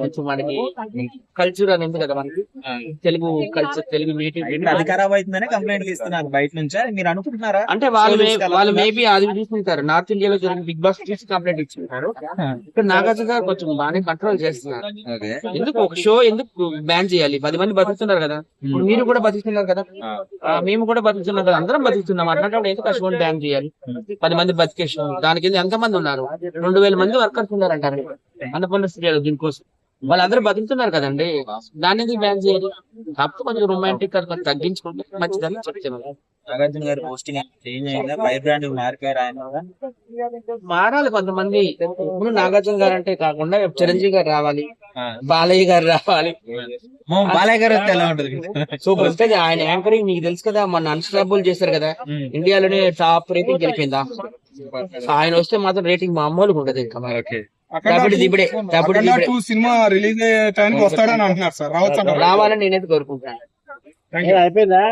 కొంచెం మనకి కల్చర్ అని ఉంది కదా మనకి తెలుగు కల్చర్, తెలుగు నేటివ్. అది ఖరాబ్ అవుతుందనే కంప్లైంట్ ఇస్తున్నారు బయట నుంచి, మీరు అనుకుంటున్నారా? అంటే వాళ్ళు మేబీ అది చూసుకుంటారు. నార్త్ ఇండియాలో జరిగిన బిగ్ బాస్ చూసి కంప్లైంట్ ఇచ్చుకుంటారు. ఇక్కడ నాగార్జున గారు కొంచెం బాగానే కంట్రోల్ చేస్తున్నారు. ఎందుకు ఒక షో ఎందుకు బ్యాన్ చేయాలి? 10 మంది బతుకుతున్నారు కదా, ఇప్పుడు మీరు కూడా బతుకుతున్నారు కదా, మేము కూడా బతుకుతున్నాం కదా, అందరం బతుకుతున్నాం. అట్లాంటి ఎందుకు ఆ షోని బ్యాన్ చేయాలి? 10 మంది బతికే షో, దానికి ఎంత మంది ఉన్నారు? 2000 మంది వర్కర్స్ ఉన్నారు అంటారు అన్నపూర్ణ స్టూడియో దీనికోసం. వాళ్ళందరూ బతుకుతున్నారు కదండి, దాని ఎందుకు బ్యాన్ చేయాలి? కాకపోతే కొంచెం రొమాంటిక్ కొంచెం తగ్గించుకుంటే మంచిదని చెప్తున్నాను. నాగార్జున గారు పోస్టింగ్ చేంజ్ అయిందా? ఫైర్ బ్రాండ్ మారిపోయారు ఆయన. మారాలి కొంతమంది. ఇప్పుడు నాగార్జున గారు అంటే కాకుండా చిరంజీవి గారు రావాలి, బాలయ్య గారు రావాలి. బాలయ్య గారు వస్తే ఎలా ఉంటుంది? సూపర్ వస్తుంది. ఆయన యాంకరింగ్ మీకు తెలుసు కదా, మన అన్స్టాపుల్ చేశారు కదా, ఇండియాలోనే టాప్ రేటింగ్ గెలిపిందా. ఆయన వస్తే మాత్రం రేటింగ్ మామూలుగా ఉండదు. ఇంకా సినిమా రిలీజ్ అయ్యే టైంకి వస్తాడని అంటున్నారు సార్, రావచ్చు రావాలని నేనైతే కోరుకుంటాను. అయిపోయిందా?